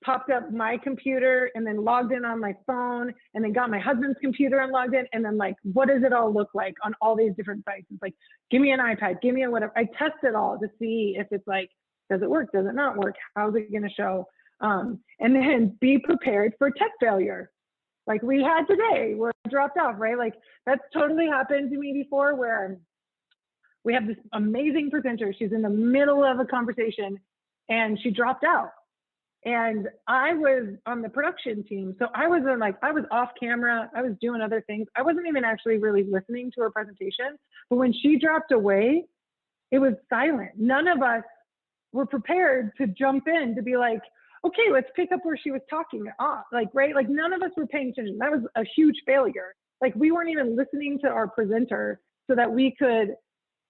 popped up my computer and then logged in on my phone and then got my husband's computer and logged in, and then like, what does it all look like on all these different sites? It's like, give me an iPad, give me a whatever. I test it all to see if it's like, does it work? Does it not work? How's it going to show? And then be prepared for tech failure. Like we had today where it dropped off, right? Like that's totally happened to me before, where we have this amazing presenter. She's in the middle of a conversation and she dropped out. And I was on the production team. So I was off camera. I was doing other things. I wasn't even actually really listening to her presentation. But when she dropped away, it was silent. None of us were prepared to jump in to be like, okay, let's pick up where she was talking. Like, right? Like none of us were paying attention. That was a huge failure. Like we weren't even listening to our presenter so that we could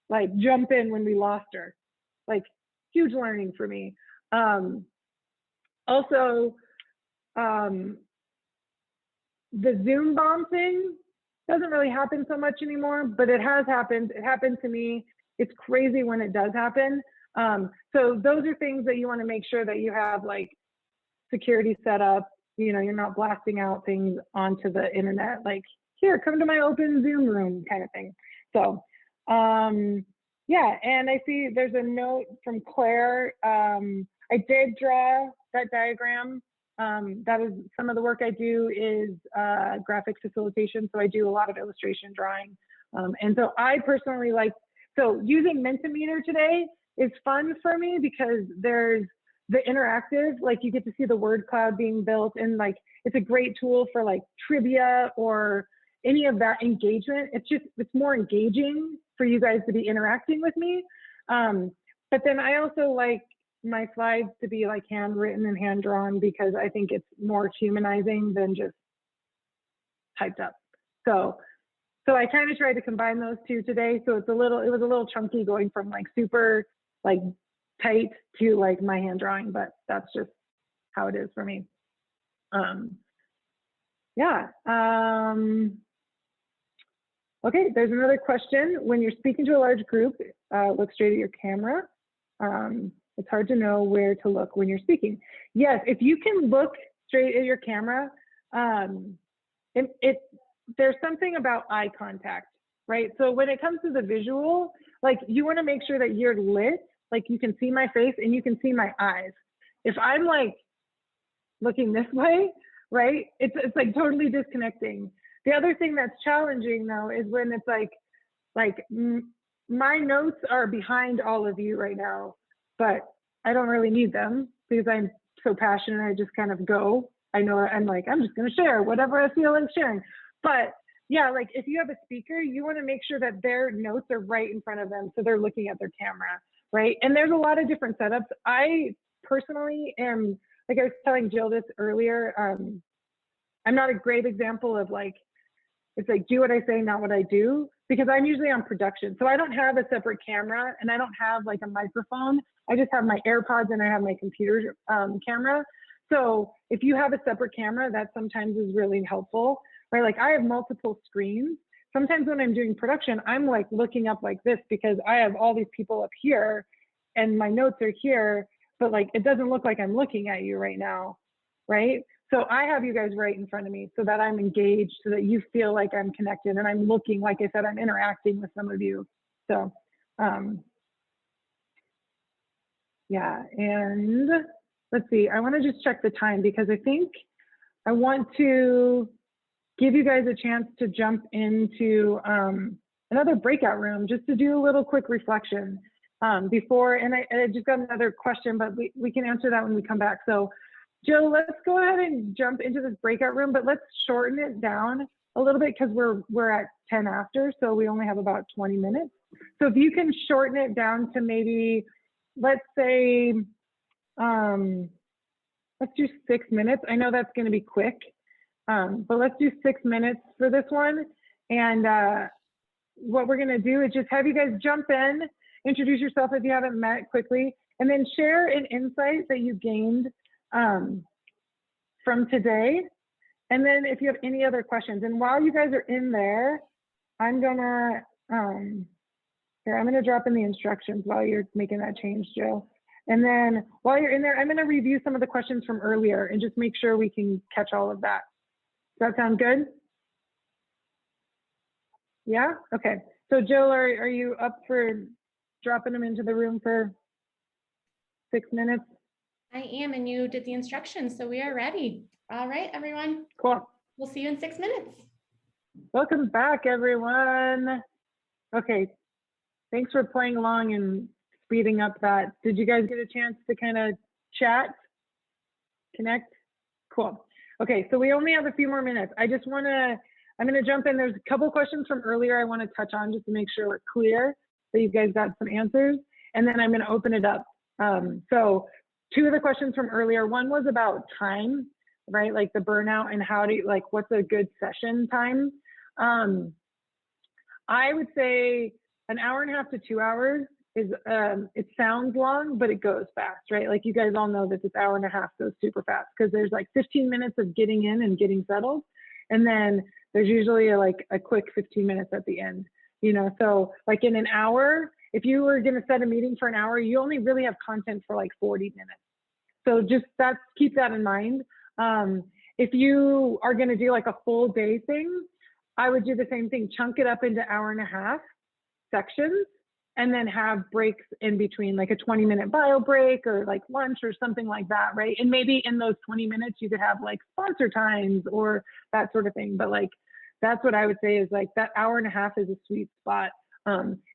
like jump in when we lost her. Like huge learning for me. Also, the Zoom bomb thing doesn't really happen so much anymore, but it has happened. It happened to me. It's crazy when it does happen. So those are things that you want to make sure that you have like security set up. You know, you're not blasting out things onto the internet, like here, come to my open Zoom room kind of thing. So yeah, and I see there's a note from Claire. I did draw that diagram. That is some of the work I do is graphics facilitation. So I do a lot of illustration drawing. And so I personally like, so using Mentimeter today is fun for me because there's the interactive, like you get to see the word cloud being built, and like it's a great tool for like trivia or any of that engagement. It's more engaging for you guys to be interacting with me. But then I also like my slides to be like handwritten and hand drawn because I think it's more humanizing than just typed up. So I kind of tried to combine those two today. So it was a little chunky going from like super like tight to like my hand drawing, but that's just how it is for me. Yeah. Okay, there's another question. When you're speaking to a large group, look straight at your camera. It's hard to know where to look when you're speaking. Yes, if you can look straight at your camera, there's something about eye contact, right? So when it comes to the visual, like you want to make sure that you're lit, like you can see my face and you can see my eyes. If I'm like looking this way, right? It's like totally disconnecting. The other thing that's challenging though is when it's like my notes are behind all of you right now, but I don't really need them because I'm so passionate. I just kind of go. I know I'm like, I'm just going to share whatever I feel like sharing. But yeah, like if you have a speaker, you want to make sure that their notes are right in front of them. So they're looking at their camera, right? And there's a lot of different setups. I personally am, like I was telling Jill this earlier, I'm not a great example of like, it's like, do what I say, not what I do, because I'm usually on production. So I don't have a separate camera and I don't have like a microphone. I just have my AirPods and I have my computer camera. So if you have a separate camera, that sometimes is really helpful, right? Like I have multiple screens. Sometimes when I'm doing production, I'm like looking up like this because I have all these people up here and my notes are here, but like, it doesn't look like I'm looking at you right now, right? So I have you guys right in front of me so that I'm engaged, so that you feel like I'm connected and I'm looking, like I said, I'm interacting with some of you. So yeah, and let's see, I want to just check the time because I think I want to give you guys a chance to jump into another breakout room just to do a little quick reflection before, and I just got another question, but we can answer that when we come back. So Jill, let's go ahead and jump into this breakout room, but let's shorten it down a little bit because we're at 10 after, so we only have about 20 minutes. So if you can shorten it down to maybe, let's say, let's do 6 minutes. I know that's going to be quick, but let's do 6 minutes for this one. And what we're going to do is just have you guys jump in, introduce yourself if you haven't met quickly, and then share an insight that you gained from today. And then if you have any other questions, and while you guys are in there, I'm gonna drop in the instructions while you're making that change, Jill. And then while you're in there, I'm gonna review some of the questions from earlier and just make sure we can catch all of that. Does that sound good? Yeah, okay. So Jill, are you up for dropping them into the room for 6 minutes? I am, and you did the instructions, so we are ready. All right, everyone. Cool. We'll see you in 6 minutes. Welcome back, everyone. Okay, thanks for playing along and speeding up that. Did you guys get a chance to kind of chat, connect? Cool. Okay, so we only have a few more minutes. I'm gonna jump in. There's a couple questions from earlier I wanna touch on just to make sure we're clear that you guys got some answers. And then I'm gonna open it up So two of the questions from earlier, one was about time, right? Like the burnout and how do you, like, what's a good session time? I would say an hour and a half to 2 hours is, it sounds long, but it goes fast, right? Like you guys all know that this hour and a half goes super fast because there's like 15 minutes of getting in and getting settled. And then there's usually like a quick 15 minutes at the end, you know? So like in an hour, if you were gonna set a meeting for an hour, you only really have content for like 40 minutes. So just keep that in mind. If you are gonna do like a full day thing, I would do the same thing, chunk it up into hour and a half sections, and then have breaks in between, like a 20-minute bio break or like lunch or something like that, right? And maybe in those 20 minutes, you could have like sponsor times or that sort of thing. But like, that's what I would say is like that hour and a half is a sweet spot.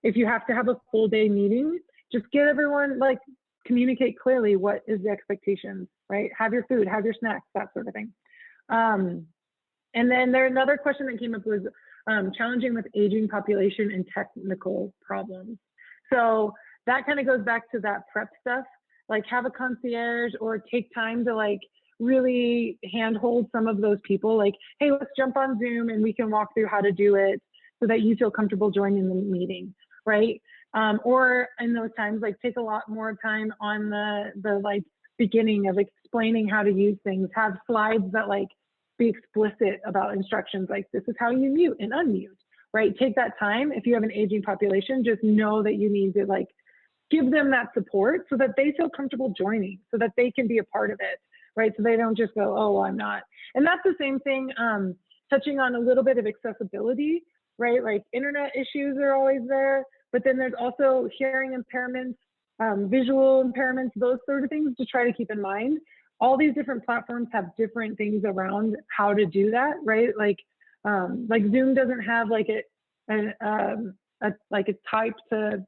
If you have to have a full day meeting, just get everyone, like, communicate clearly what is the expectations, right? Have your food, have your snacks, that sort of thing. And then another question that came up was challenging with aging population and technical problems. So that kind of goes back to that prep stuff, like have a concierge or take time to like really handhold some of those people, like, hey, let's jump on Zoom and we can walk through how to do it so that you feel comfortable joining the meeting, right? Or in those times, like take a lot more time on the like beginning of explaining how to use things, have slides that like be explicit about instructions, like this is how you mute and unmute, right? Take that time. If you have an aging population, just know that you need to like give them that support so that they feel comfortable joining, so that they can be a part of it, right? So they don't just go, oh, I'm not. And that's the same thing, touching on a little bit of accessibility, right? Like internet issues are always there, but then there's also hearing impairments, visual impairments, those sort of things to try to keep in mind. All these different platforms have different things around how to do that, right? Like Zoom doesn't have like like a type to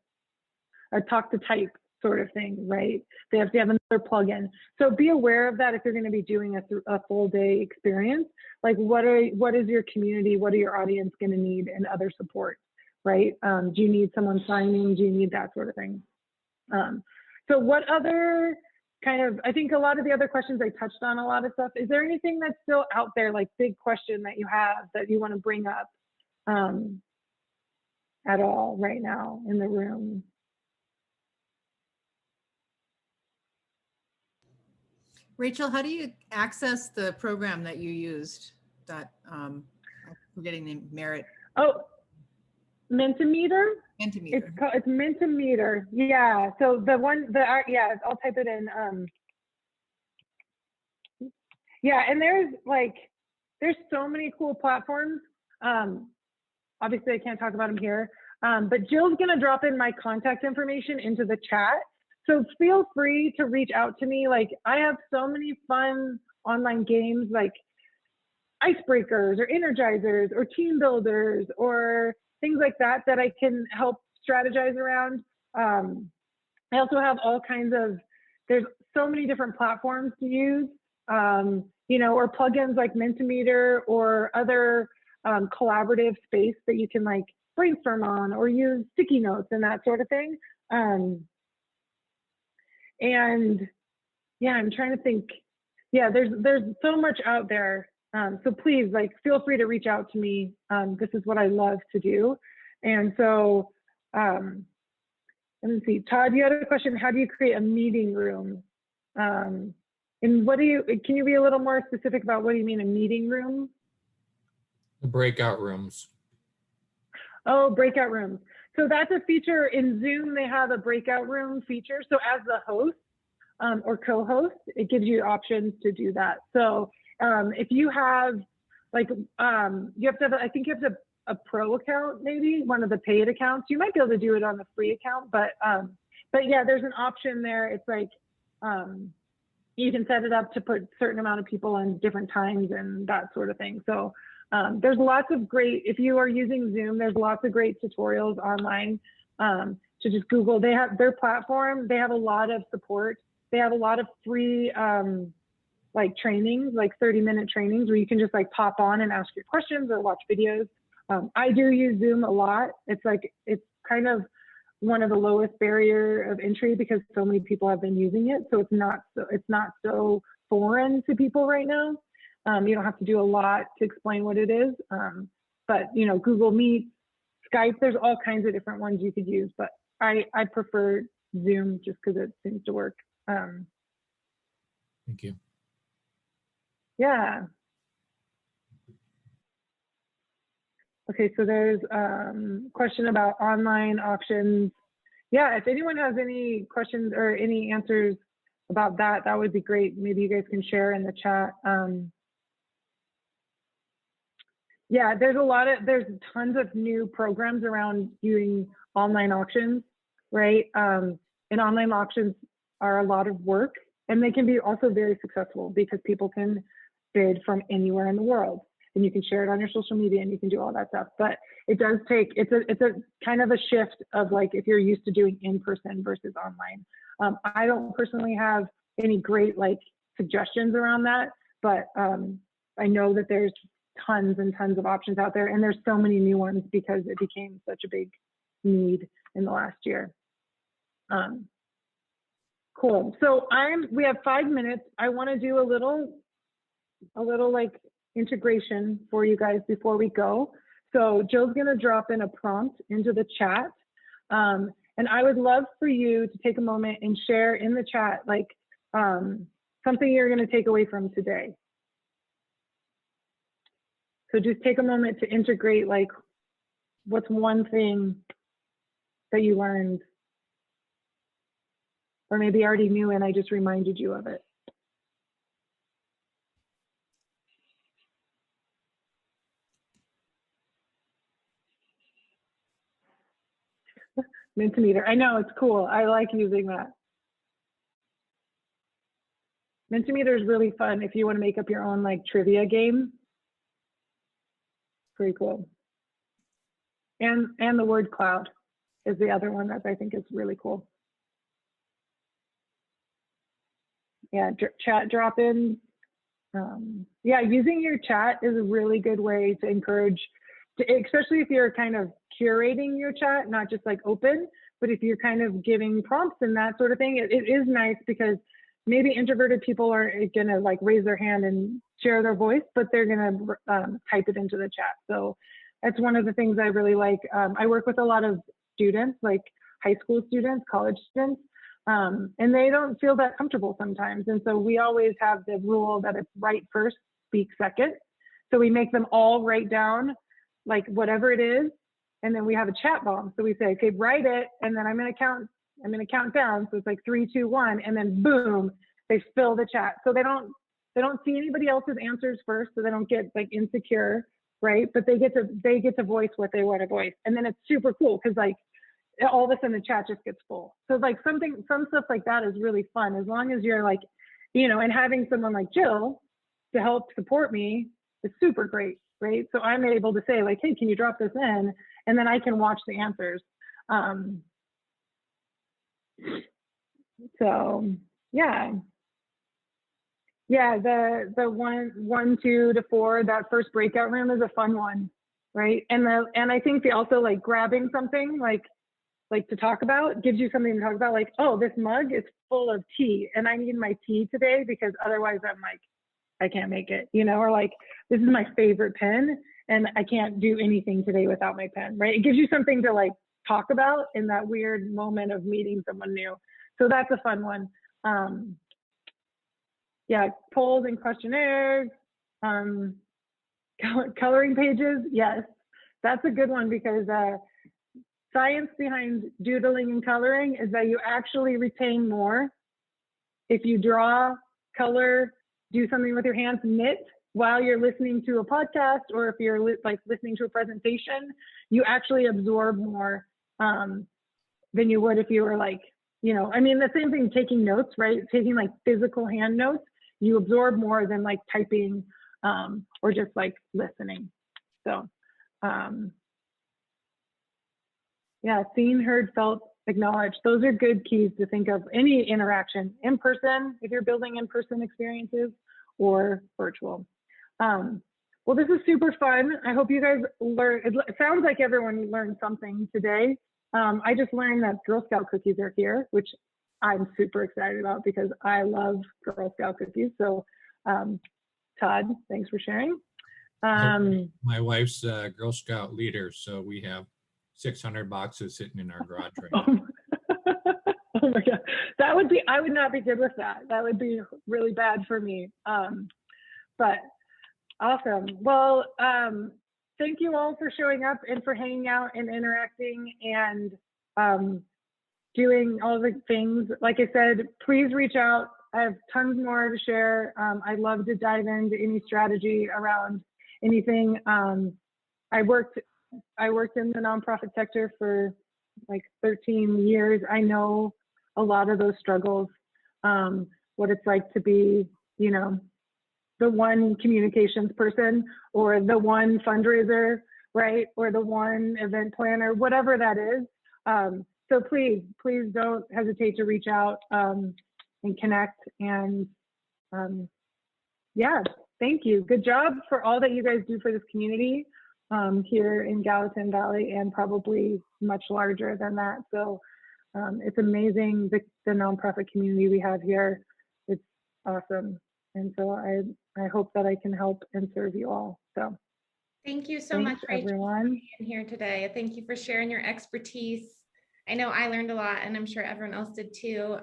a talk to type sort of thing, right? They have to have another plugin. So be aware of that if you're going to be doing a full day experience. Like what is your community? What are your audience going to need and other support, right? Do you need someone signing? Do you need that sort of thing? So what other kind of, I think a lot of the other questions I touched on a lot of stuff. Is there anything that's still out there, like big question that you have that you want to bring up at all right now in the room? Rachel, how do you access the program that you used? That I'm forgetting the Merit. Oh, Mentimeter? Mentimeter. It's Mentimeter. Yeah. So yeah, I'll type it in. Yeah, and there's so many cool platforms. Obviously I can't talk about them here, but Jill's gonna drop in my contact information into the chat. So feel free to reach out to me. Like I have so many fun online games like icebreakers or energizers or team builders or things like that that I can help strategize around. I also have all kinds of, there's so many different platforms to use, you know, or plugins like Mentimeter or other collaborative space that you can like brainstorm on or use sticky notes and that sort of thing. And yeah, I'm trying to think. Yeah, there's so much out there. So please, like, feel free to reach out to me. This is what I love to do. And so, let me see. Todd, you had a question. How do you create a meeting room? And can you be a little more specific about what do you mean a meeting room? The breakout rooms. Oh, breakout rooms. So that's a feature in Zoom. They have a breakout room feature. So as the host or co-host, it gives you options to do that. So if you have like, you have to have, I think you have to have a pro account, maybe one of the paid accounts. You might be able to do it on the free account, but yeah, there's an option there. It's like, you can set it up to put a certain amount of people on different times and that sort of thing. So there's lots of great, if you are using Zoom, there's lots of great tutorials online to just Google. They have their platform. They have a lot of support. They have a lot of free like trainings, like 30-minute trainings where you can just like pop on and ask your questions or watch videos. I do use Zoom a lot. It's like, it's kind of one of the lowest barrier of entry because so many people have been using it. So it's not so foreign to people right now. You don't have to do a lot to explain what it is. But you know, Google Meet, Skype, there's all kinds of different ones you could use, but I prefer Zoom just because it seems to work. Thank you. Yeah. Okay, so there's question about online options. Yeah, if anyone has any questions or any answers about that, that would be great. Maybe you guys can share in the chat. Yeah, there's tons of new programs around doing online auctions, right? And online auctions are a lot of work, and they can be also very successful because people can bid from anywhere in the world, and you can share it on your social media and you can do all that stuff. But it does take, it's a kind of a shift of like, if you're used to doing in-person versus online. I don't personally have any great like suggestions around that, but I know that there's tons and tons of options out there, and there's so many new ones because it became such a big need in the last year. Cool. So we have 5 minutes. I want to do a little like integration for you guys before we go. So Jill's going to drop in a prompt into the chat. And I would love for you to take a moment and share in the chat, like something you're going to take away from today. So just take a moment to integrate, like, what's one thing that you learned, or maybe already knew and I just reminded you of it. Mentimeter, I know, it's cool. I like using that. Mentimeter is really fun if you want to make up your own like trivia game. Pretty cool. And the word cloud is the other one that I think is really cool. Yeah, chat drop-ins. Yeah, using your chat is a really good way to encourage, especially if you're kind of curating your chat, not just like open, but if you're kind of giving prompts and that sort of thing, it is nice because maybe introverted people aren't gonna like raise their hand and share their voice, but they're gonna type it into the chat. So that's one of the things I really like. I work with a lot of students, like high school students, college students, and they don't feel that comfortable sometimes. And so we always have the rule that it's write first, speak second. So we make them all write down like whatever it is. And then we have a chat bomb. So we say, okay, write it. And then I'm going to count down. So it's like 3, 2, 1. And then boom, they fill the chat. So they don't see anybody else's answers first. So they don't get like insecure, right? But they get to voice what they want to voice. And then it's super cool because like all of a sudden the chat just gets full. So like some stuff like that is really fun as long as you're like, you know, and having someone like Jill to help support me is super great, right? So I'm able to say like, hey, can you drop this in? And then I can watch the answers. So yeah. Yeah, the 1, 2 to 4, that first breakout room is a fun one, right? And I think they also like grabbing something like to talk about, gives you something to talk about, like, oh, this mug is full of tea and I need my tea today because otherwise I'm like, I can't make it, you know, or like, this is my favorite pen and I can't do anything today without my pen, right? It gives you something to like talk about in that weird moment of meeting someone new. So that's a fun one. Yeah, polls and questionnaires, coloring pages. Yes, that's a good one because science behind doodling and coloring is that you actually retain more if you draw, color, do something with your hands, knit while you're listening to a podcast, or if you're like listening to a presentation, you actually absorb more than you would if you were like, you know, I mean, the same thing, taking notes, right? Taking like physical hand notes, you absorb more than like typing or just like listening. So yeah, seen, heard, felt, acknowledged. Those are good keys to think of any interaction in person, if you're building in-person experiences, or virtual. Well, this is super fun. I hope you guys learn. It sounds like everyone learned something today. I just learned that Girl Scout cookies are here, which I'm super excited about because I love Girl Scout cookies. So Todd, thanks for sharing. My wife's Girl Scout leader, so we have 600 boxes sitting in our garage right now. Oh my God, I would not be good with that. That would be really bad for me. But awesome. Well, thank you all for showing up and for hanging out and interacting and doing all the things. Like I said, please reach out. I have tons more to share. I'd love to dive into any strategy around anything. I worked in the nonprofit sector for like 13 years. I know a lot of those struggles, what it's like to be, you know, the one communications person or the one fundraiser, right? Or the one event planner, whatever that is. So please don't hesitate to reach out and connect. And yeah, thank you. Good job for all that you guys do for this community here in Gallatin Valley and probably much larger than that. So it's amazing, the nonprofit community we have here. It's awesome. And so I hope that I can help and serve you all. So thank you so much, Rachel, everyone, for being here today. Thank you for sharing your expertise. I know I learned a lot, and I'm sure everyone else did too.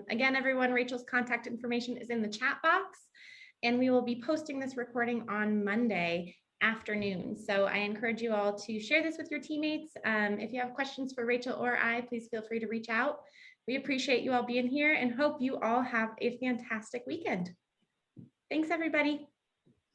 Again, everyone, Rachel's contact information is in the chat box, and we will be posting this recording on Monday afternoon. So I encourage you all to share this with your teammates. If you have questions for Rachel or I, please feel free to reach out. We appreciate you all being here and hope you all have a fantastic weekend. Thanks, everybody.